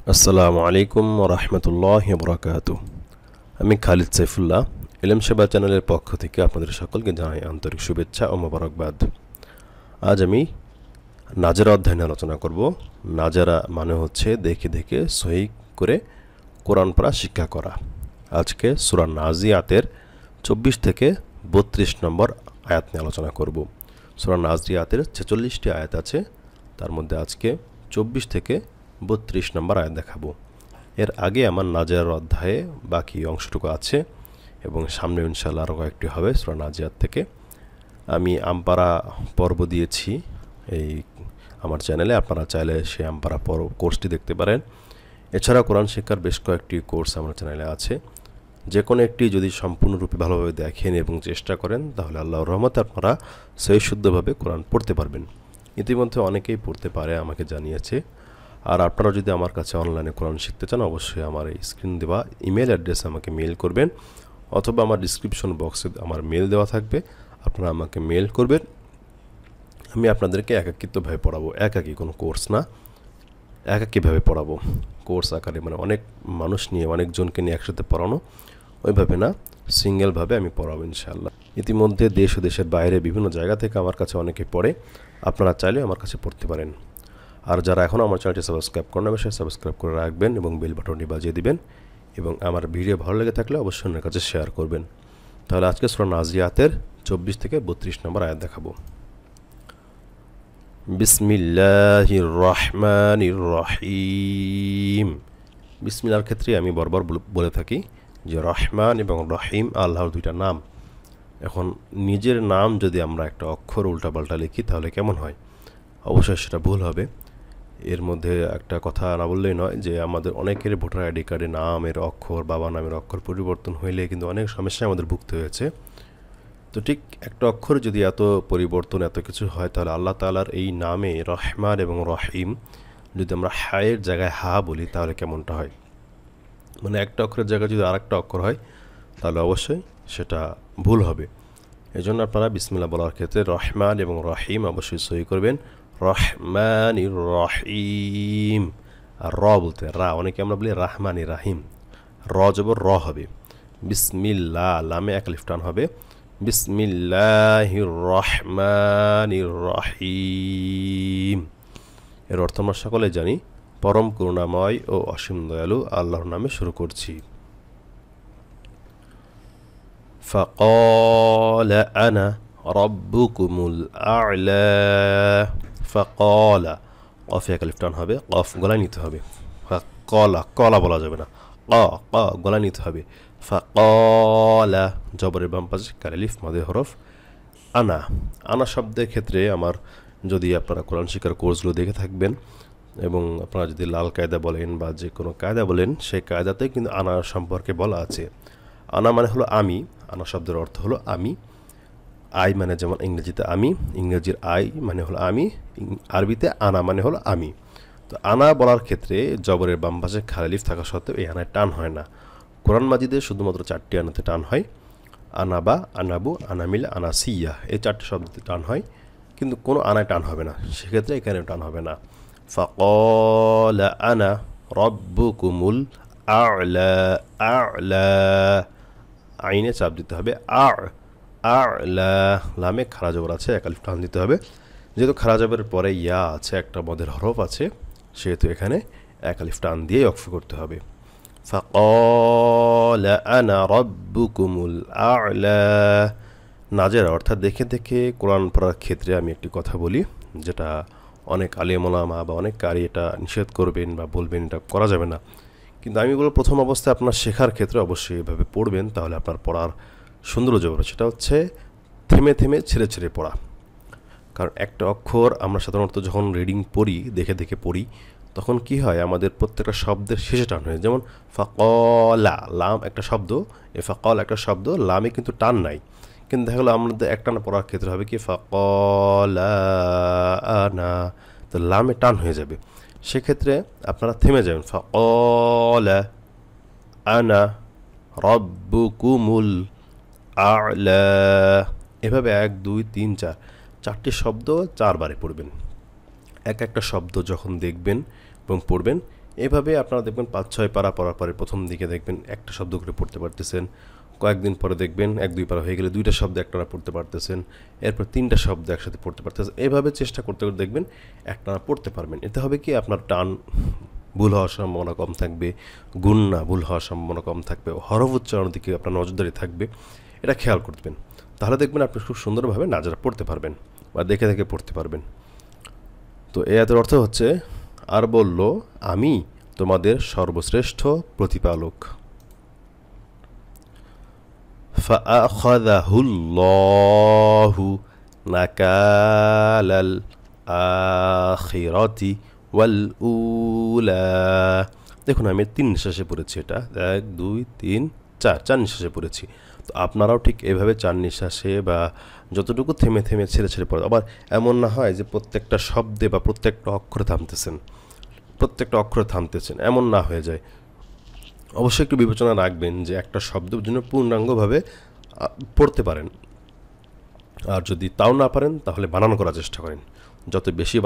আসসালামু আলাইকুম ওয়া রাহমাতুল্লাহি ওয়া বারাকাতুহু। আমি খালিদ সাইফুল্লাহ, ইলম সেবা চ্যানেলের পক্ষ থেকে আপনাদের সকলকে জানাই আন্তরিক শুভেচ্ছা ও মোবারকবাদ। আজ আমি নাজেরা অধ্যায় নিয়ে আলোচনা করব। নাজেরা মানে হচ্ছে দেখে দেখে সহি করে কোরআন পড়া শিক্ষা করা। আজকে সূরা নাজিয়াতের 24 থেকে 32 নম্বর আয়াত নিয়ে আলোচনা করব। সূরা নাজিয়াতের 46টি আয়াত আছে, তার মধ্যে আজকে 24 থেকে 32 নম্বর আয়াত দেখাবো। এর আগে আমার নাজেরার অধ্যায়ে বাকি অংশটুকু আছে এবং সামনে ইনশাআল্লাহ আরও কয়েকটি হবে সূরা নাজিয়াত থেকে। আমি আমপারা পর্ব দিয়েছি এই আমার চ্যানেলে, আপনারা চাইলে সেই আমপারা কোর্সটি দেখতে পারেন। এছাড়া কোরআন শিক্ষার বেশ কয়েকটি কোর্স আমার চ্যানেলে আছে। যে কোনো একটি যদি সম্পূর্ণরূপে ভালোভাবে দেখেন এবং চেষ্টা করেন, তাহলে আল্লাহর রহমতে আপনারা সহি শুদ্ধভাবে কোরআন পড়তে পারবেন। ইতিমধ্যে অনেকেই পড়তে পারে আমাকে জানিয়েছে। আর আপনারা যদি আমার কাছে অনলাইনে কোরআন শিখতে চান, অবশ্যই আমার এই স্ক্রিন দেওয়া ইমেল অ্যাড্রেসে আমাকে মেল করবেন, অথবা আমার ডিসক্রিপশন বক্সে আমার মেল দেওয়া থাকবে, আপনারা আমাকে মেল করবেন। আমি আপনাদেরকে একাকিত্বভাবে পড়াবো, একাকী কোনো কোর্স না, একাকীভাবে পড়াবো। কোর্স আকারে মানে অনেক মানুষ নিয়ে, অনেকজনকে নিয়ে একসাথে পড়ানো, ওইভাবে না, সিঙ্গেলভাবে আমি পড়াবো ইনশাআল্লাহ। ইতিমধ্যে দেশ ও দেশের বাইরে বিভিন্ন জায়গা থেকে আমার কাছে অনেকে পড়ে, আপনারা চাইলে আমার কাছে পড়তে পারেন। আর যারা এখনও আমার চ্যানেলটি সাবস্ক্রাইব করেন, অবশ্যই সাবস্ক্রাইব করে রাখবেন এবং বেল বাটনটি বাজিয়ে দিবেন, এবং আমার ভিডিও ভালো লেগে থাকলে অবশ্যই অন্যের কাছে শেয়ার করবেন। তাহলে আজকে সূরা নাজিয়াতের 24 থেকে 32 নম্বর আয়াত দেখাবো। বিসমিল্লাহির রহমানির রহিম। বিসমিল্লাহর ক্ষেত্রে আমি বারবার বলে থাকি যে রহমান এবং রহিম আল্লাহর দুইটা নাম। এখন নিজের নাম যদি আমরা একটা অক্ষর উল্টাপাল্টা লিখি তাহলে কেমন হয়? অবশ্যই সেটা ভুল হবে। এর মধ্যে একটা কথা না বললেই নয় যে আমাদের অনেকের ভোটার আইডি কার্ডে নামের অক্ষর, বাবা নামের অক্ষর পরিবর্তন হইলে কিন্তু অনেক সমস্যায় আমাদের ভুগতে হয়েছে। তো ঠিক একটা অক্ষর যদি এত পরিবর্তন, এত কিছু হয়, তাহলে আল্লাহ তাআলার এই নামে রহমান এবং রহিম যদি আমরা হায়ের জায়গায় হা বলি তাহলে কেমনটা হয়? মানে একটা অক্ষরের জায়গায় যদি আরেকটা অক্ষর হয় তাহলে অবশ্যই সেটা ভুল হবে। এজন্য আপনারা বিসমিল্লাহ বলার ক্ষেত্রে রহমান এবং রহিম অবশ্যই সহি করবেন। রহমানির রহিম। আর র বলতে রা, অনেকে আমরা বলি রাহমানি রাহিম, র জবর র হবে। বিসমিল্লাহ, লামে এক আলিফ টান হবে। বিসমিল্লাহির রহমানির রহিম। এর অর্থ আমরা সকলে জানি, পরম করুণাময় ও অসীম দয়ালু আল্লাহর নামে শুরু করছি। فقال أنا ربكم الأعلى। فقال قاف এক আলিফ টান হবে, কফ গলায় নিতে হবে। কলা, কলা বলা যাবে না, ক ক গলায় নিতে হবে। ফাকলা, জবরের বাম পাশে কালিফ মাদে হরফ। আনা, আনা শব্দের ক্ষেত্রে আমার, যদি আপনারা কোরআন শিক্ষার কোর্সগুলো দেখে থাকবেন এবং আপনারা যদি লাল কায়দা বলেন বা যে কোনো কায়দা বলেন, সেই কায়দাতে কিন্তু আনা সম্পর্কে বলা আছে। আনা মানে হলো আমি, আনা শব্দের অর্থ হলো আমি। আই মানে যেমন ইংরেজিতে আমি, ইংরেজির আই মানে হলো আমি, আরবিতে আনা মানে হলো আমি। তো আনা বলার ক্ষেত্রে জবরের বাম পাশে খালিফ থাকা সত্ত্বেও এই আনায় টান হয় না। কোরআন মাজিদে শুধুমাত্র 4টি আনাতে টান হয়। আনাবা, আনাবু, আনামিল, আনাসিয়া, এই 4টি শব্দতে টান হয়, কিন্তু কোনো আনায় টান হবে না। সেক্ষেত্রে এখানে টান হবে না। ফাকালা আনা রব্বুকুমুল আ'লা। আ'লা, আইনে চাপ দিতে হবে। আ'লা, লামে খারা জবর আছে, এক আলিফ টান দিতে হবে। যেহেতু খারা জবরের পরে ইয়া আছে, একটা মদের হরফ আছে, সেহেতু এখানে এক আলিফ টান দিয়ে ওয়াকফ করতে হবে। ফাকালা আনা রব্বুকুমুল আ'লা। নাজেরা অর্থাৎ দেখে দেখে কোরআন পড়ার ক্ষেত্রে আমি একটি কথা বলি, যেটা অনেক আলেম ওলামা বা অনেক কারি এটা নিষেধ করবেন বা বলবেন এটা করা যাবে না, কিন্তু আমি বলব প্রথম অবস্থায় আপনার শেখার ক্ষেত্রে অবশ্যই এভাবে পড়বেন, তাহলে আপনার পড়ার সৌন্দর্য হবে। সেটা হচ্ছে থেমে থেমে ছেড়ে ছেড়ে পড়া। কারণ একটা অক্ষর আমরা সাধারণত যখন রিডিং পড়ি, দেখে দেখে পড়ি, তখন কি হয়, আমাদের প্রত্যেকটা শব্দের শেষে টান হয়। যেমন ফাকলা, লাম একটা শব্দ, এ ফাকল একটা শব্দ, লামে কিন্তু টান নাই, কিন্তু দেখা গেলো আমাদের একটানা পড়ার ক্ষেত্রে হবে কি ফাকলা আনা, তো লামে টান হয়ে যাবে। সেক্ষেত্রে আপনারা থেমে যাবেন। ফাকলা আনা রব্বুকুমুল আ'লা, এভাবে 1 2 3 4 4টি শব্দ 4 বারে পড়বেন। এক একটা শব্দ যখন দেখবেন এবং পড়বেন, এভাবে আপনারা দেখবেন ৫-৬ পারা পড়ার পরে প্রথম দিকে দেখবেন একটা শব্দ করে পড়তে পারতেছেন, কয়েকদিন পরে দেখবেন ১-২ পারা হয়ে গেলে ২টা শব্দ একটানা পড়তে পারতেছেন, এরপর ৩টা শব্দ একসাথে পড়তে পারতেছেন। এভাবে চেষ্টা করতে করতে দেখবেন একটানা পড়তে পারবেন। এতে হবে কি আপনার টান ভুল হওয়ার সম্ভাবনা কম থাকবে, গুণনা ভুল হওয়ার সম্ভাবনা কম থাকবে, হরফ উচ্চারণের দিকে আপনার নজরদারি থাকবে, এটা খেয়াল করবেন। তাহলে দেখবেন আপনি খুব সুন্দরভাবে নাজারা পড়তে পারবেন বা দেখে দেখে পড়তে পারবেন। তো এই আয়াতের অর্থ হচ্ছে, আর বলল, আমি তোমাদের সর্বশ্রেষ্ঠ প্রতিপালক। ফাআখাযাহুল্লাহু নাকালাল আখিরাতি ওয়াল উলা। দেখুন আমি ৩ নিঃশ্বাসে পড়েছি, এটা ১ ২ ৩ ৪ নিঃশ্বাসে পড়েছি। তো আপনারাও ঠিক এভাবে ৪ নিঃশ্বাসে বা যতটুকু থেমে থেমে ছেড়ে ছেড়ে পড়ে। আবার এমন না হয় যে প্রত্যেকটা শব্দে বা প্রত্যেকটা অক্ষরে থামতেছেন, এমন না হয়ে যায়। অবশ্যই একটু বিবেচনা রাখবেন যে একটা শব্দের জন্য পূর্ণাঙ্গভাবে পড়তে পারেন, আর যদি তাও না পারেন তাহলে বানান করার চেষ্টা করেন। যত বেশি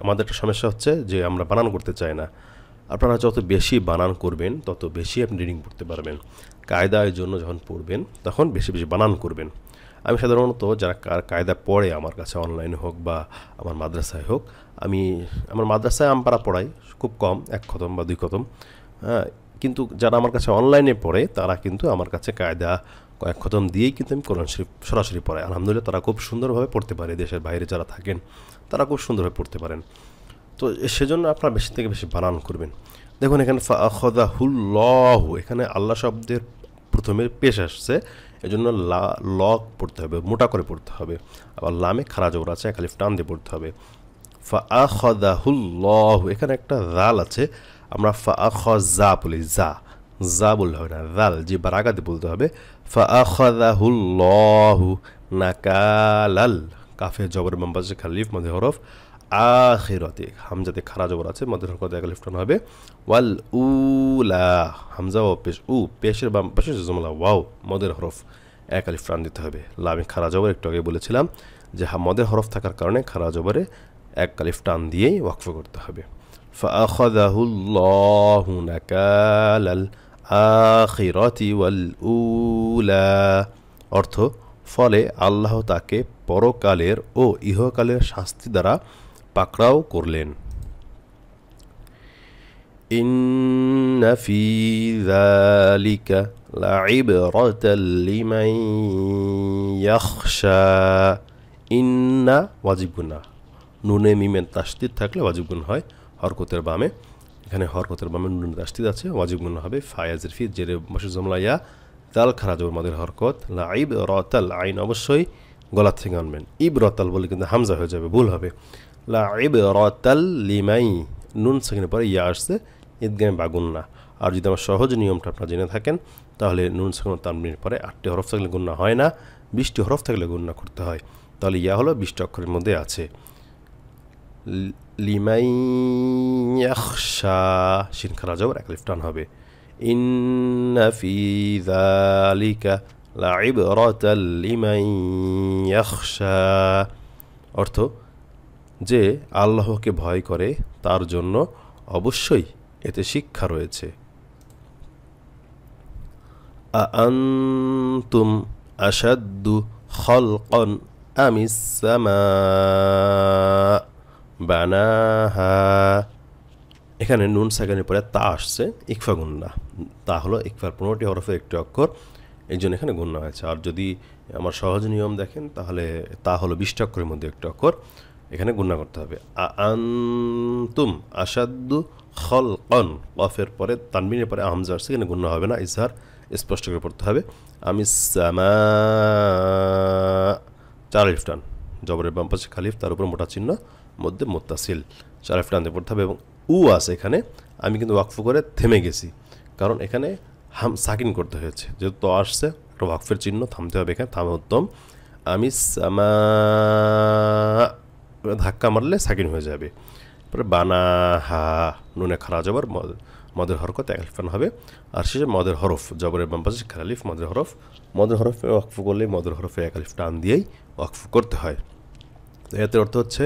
আমাদের একটা সমস্যা হচ্ছে যে আমরা বানান করতে চাই না। আপনারা যত বেশি বানান করবেন তত বেশি আপনি রিডিং পড়তে পারবেন। কায়দার জন্য যখন পড়বেন তখন বেশি বেশি বানান করবেন। আমি সাধারণত যারা কায়দা পড়ে আমার কাছে অনলাইনে হোক বা আমার মাদ্রাসায় হোক, আমার মাদ্রাসায় আমপারা পড়াই খুব কম, ১ খতম বা ২ খতম। হ্যাঁ, কিন্তু যারা আমার কাছে অনলাইনে পড়ে তারা কিন্তু আমার কাছে কায়দা কয়েক খতম দিয়েই কিন্তু আমি কোরআন শরীফ সরাসরি পড়াই। আলহামদুলিল্লাহ তারা খুব সুন্দরভাবে পড়তে পারে। দেশের বাইরে যারা থাকেন তারা খুব সুন্দরভাবে পড়তে পারেন। তো সেজন্য আপনারা বেশি থেকে বেশি বানান করবেন। দেখুন এখানে ফাআখাযাহুল্লাহু, এখানে আল্লাহ শব্দের প্রথমে পেশ আসছে, এজন্য ল পড়তে হবে, মোটা করে পড়তে হবে। আবার লামে খারা জবর আছে, এক আলিফ টান দিয়ে পড়তে হবে। ফাআখাযাহুল্লাহু, এখানে একটা জাল আছে, আমরা ফাআখাযা বলি, যা বললে হবে না, জাল যে বারাগাতে বলতে হবে। ফাআখাযাহুল্লাহু নাকালাল, কাফে জবর বাম পাশে খালিফ মধ্যে হরফ, আখিরাতে হামজাতে খারা জবর আছে, মধ্যে হরকত এক আলিফ টান হবে। ওয়াল উলা, হামজা ও পেশ, পেশের বাম পাশে জমলা ওয়াও মদের হরফ, এক আলিফ টান দিতে হবে। লামে খারা জবর একটু আগে বলেছিলাম যে মদের হরফ থাকার কারণে খারা জবরে এক আলিফ টান দিয়েই ওয়াকফ করতে হবে। ফাআখাযাহুল্লাহু নাকালাল আখিরাতি ওয়াল উলা, অর্থ ফলে আল্লাহ তাকে পরকালের ও ইহকালের শাস্তি দ্বারা পাকড়াও করলেন। ইন্না ফি যালিকা লাইবরাতাল লিমান ইয়াখশা। ইন্না ওয়াজিব গুনা, নুনে মিমে তাসদিদ থাকলে ওয়াজিব গুণ হয় হরকতের বামে। এখানে হরকতের বামে নুন তাসদিদ আছে, ওয়াজিব গুণ হবে। ফায়াজের ফি জেরে বসে জমলা ইয়া, তাল খারা জবর মাদের হরকত, লাইবরাতাল, আইন অবশ্যই গলা থেকে আনবেন। ইবরাতাল বলে কিন্তু হামজা হয়ে যাবে, ভুল হবে। লাইবরাতাল লিমাই, নুন সেখানে পরে ইয়া আসছে, ঈদগামে বা গুন্না। আর যদি আমার সহজ নিয়মটা আপনারা জেনে থাকেন তাহলে নুন সেখানে তানবিনের পরে 8টি হরফ থাকলে গুন্না হয় না, 20টি হরফ থাকলে গুন্না করতে হয়। তাহলে ইয়া হলো 20টি অক্ষরের মধ্যে আছে। লিমাই ইয়াখশা, শিন খারা জবর এক আলিফ টান হবে। ইন্না ফি যালিকা লাইবরাতাল লিমান ইয়াখশা, অর্থ যে আল্লাহকে ভয় করে তার জন্য অবশ্যই এতে শিক্ষা রয়েছে। আআনতুম আশাদ্দু খালকান আমিস সামা বানাহা, এখানে নুন সাকিনের পরে তা আসছে, ইকফা গুন্না। তা হলো ইকফার 15টি হরফের একটি অক্ষর, এই জন্য এখানে গুন্না হয়েছে। আর যদি আমার সহজ নিয়ম দেখেন তাহলে তা হলো 20টি অক্ষরের মধ্যে একটি অক্ষর, এখানে গুন্না করতে হবে। আআনতুম আশাদ্দু খালকান, কফের পরে তানবিনের পরে হামজা আসছে, এখানে গুন্না হবে না, ইজহার স্পষ্ট করে পড়তে হবে। আমিস সামা, 4 আলিফ টান, জবরের বাম পাশে খালিফ, তার উপর মোটা চিহ্ন, মধ্যে মুত্তাসিল, 4 আলিফ টান দিয়ে পড়তে হবে। এবং আছে এখানে, আমি কিন্তু ওয়াকফ করে থেমে গেছি, কারণ এখানে সাকিন করতে হয়েছে, যেহেতু তো আসছে একটা ওয়াকফের চিহ্ন, থামতে হবে, এখানে থামা উত্তম। আমিস সামা, ধাক্কা মারলে সাকিন হয়ে যাবে। তারপরে বানাহা, নুনে খারা জবর মদের হরকত এক আলিফ টান হবে। আর শেষে মদের হরফ, জবরের বাম পাশে খালিফ মদের হরফ, মদের হরফে ওয়াকফ করলে মদের হরফে এক আলিফ টান দিয়েই ওয়াকফ করতে হয়। এতে অর্থ হচ্ছে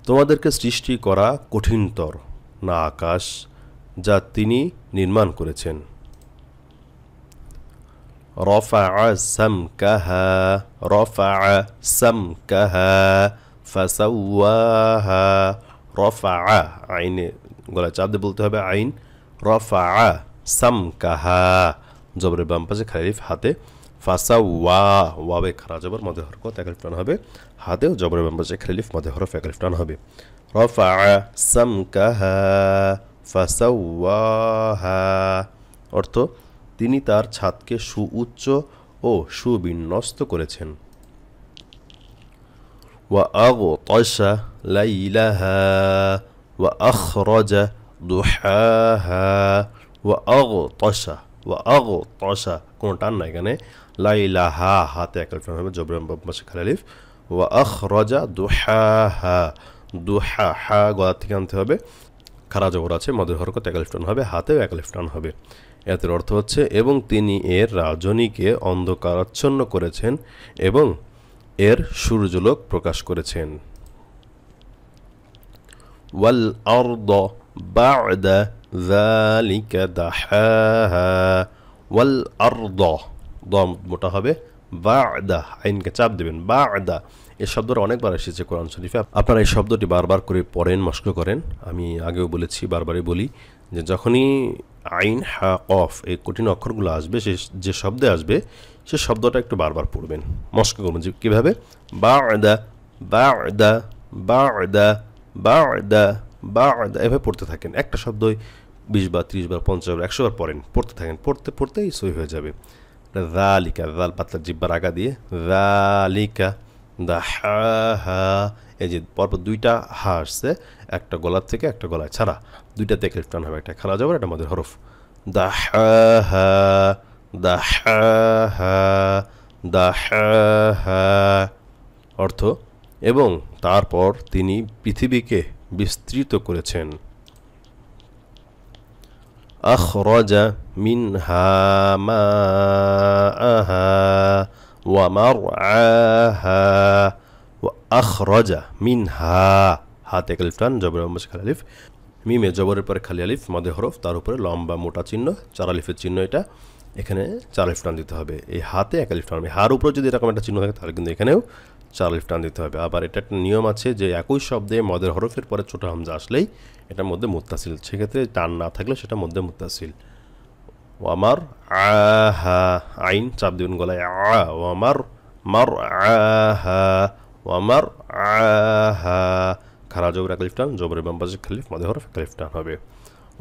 তোমাদেরকে সৃষ্টি করা কঠিনতর না আকাশ যা তিনি নির্মাণ করেছেন। রফাআ সামকাহা, রফাআ সামকাহা ফাসাওয়াহা। রফাআ, আইনে গলায় চাপ দিয়ে বলতে হবে আইন। রফাআ সামকাহা, জবরের বাম পাশে খালি আলিফ হাতে। ফাসাওয়া, ওয়াবে খারা জবর মধ্যে হরকত এক আলিফ টান হবে। হাতেও জবরের বাম পাশে খালি আলিফ মধ্যে হরফ এক আলিফ টান হবে। রফাআ সামকাহা ফাসাওয়াহা, অর্থ তিনি তার ছাদকে সুউচ্চ ও সুবিন্যস্ত করেছেন। ওয়া আগতাশা লাইলাহা ওয়া আখরাজা দুহাহা। ওয়া আগতাশা, ওয়া আগতাশা, কোনো টান নাই এখানে। লাইলাহা, হাতে এক আলিফ টান হবে, জবরের বাম পাশে খালি আলিফ। ওয়া আখরাজা দুহাহা, দুহা, হা গলা থেকে আনতে হবে, খারা জবর আছে, মদের হরকত এক আলিফ টান হবে, হাতেও এক আলিফ টান হবে। এর অর্থ হচ্ছে এবং তিনি এর রাজনীকে অন্ধকারাচ্ছন্ন করেছেন এবং এর সূর্যালোক প্রকাশ করেছেন। ওয়াল আরদ বা'দা যালিকা দাহাহা। ওয়াল আরদ, দম মোটা হবে, বা'দা, আইনকে চাপ দেবেন, বা'দা। এই শব্দটা অনেকবার এসেছে কোরআন শরীফে। আপনারা এই শব্দটি বারবার করে পড়েন, মস্ক করেন। আমি আগেও বলেছি, বারবারই বলি যে যখনই আইন, হা, কফ এই কঠিন অক্ষরগুলো আসবে, যে শব্দে আসবে সে শব্দটা একটু বারবার পড়বেন, মস্ক করবেন। যে কীভাবে? বা'দা, বা'দা, বা'দা, বা'দা, বা'দা, এভাবে পড়তে থাকেন। একটা শব্দই 20 বার, 30 বার, 50 বার, 100 বার পড়েন, পড়তে থাকেন। পড়তে পড়তেই সই হয়ে যাবে। যালিকা, জাল পাতলা জিব্বার আগা দিয়ে, যালিকা দাহাহা। এই যে পরপর দুইটা হা আসছে, একটা গলার থেকে একটা গলায় ছাড়া, দুইটাতে এক আলিফ টান হবে, একটা খালা যাবে, একটা মদের হরফ। দাহাহা, দাহাহা, দাহাহা, অর্থ এবং তারপর তিনি পৃথিবীকে বিস্তৃত করেছেন। আখরাজা মিনহা মাআহা ওয়া মারআহা। ওয়া আখরাজা মিনহা, হাতে এক আলিফ টান, জবরের বাম পাশে খালি আলিফ। মিমে জবরের পরে খালি আলিফ, মদে হরফ, তার উপরে লম্বা মোটা চিহ্ন, 4 আলিফের চিহ্ন। এটা এখানে 4 আলিফ টান দিতে হবে। এই হাতে এক আলিফ টান হবে। হার উপরে যদি এরকম একটা চিহ্ন থাকে তাহলে কিন্তু এখানেও 4 আলিফ টান দিতে হবে। আবার এটা একটা নিয়ম আছে যে একই শব্দে মদের হরফের পরে ছোট হামজা আসলেই এটার মধ্যে মুত্তাসিল, সেক্ষেত্রে টান না থাকলে সেটা মধ্যে মুত্তাসিল। ওয়ামার আহা, আইন চাপ দেবেন গলায়, আ। ওয়ামার মার আহা, ওয়ামার আহা, খারা জবর এক আলিফ টান, জবরের বাম পাশে খালিফ, মধ্যে হরফ এক আলিফ টান হবে।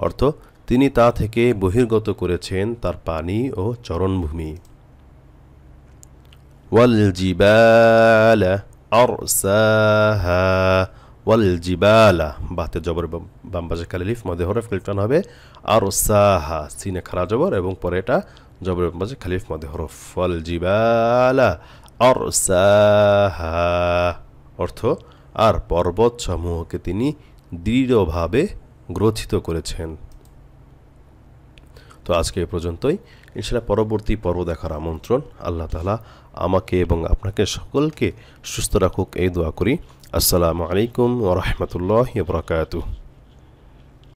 অর্থ তিনি তা থেকে বহির্গত করেছেন তার পানি ও চরণভূমি। ওয়াল জিবালা আরসাহা। ওয়াল জিবালা, বাতে জবর বাম পাশে খালি আলিফ, মধ্যে হরফ এক আলিফ টান হবে। আরসাহা, সিনে খারা জবর এবং পরে এটা জবরের বাম পাশে খালি আলিফ, মধ্যে হরফ। ওয়াল জিবালা আরসাহা, অর্থ আর পর্বত সমূহকে তিনি দৃঢ়ভাবে গ্রথিত করেছেন। তো আজকে এ পর্যন্তই। ইনশাআল্লাহ পরবর্তী পর্ব দেখার আমন্ত্রণ। আল্লাহ তাআলা আমাকে এবং আপনাকে সকলকে সুস্থ রাখুক, এই দোয়া করি। আসসালামু আলাইকুম ওয়া রাহমাতুল্লাহি ওয়া বারাকাতুহু।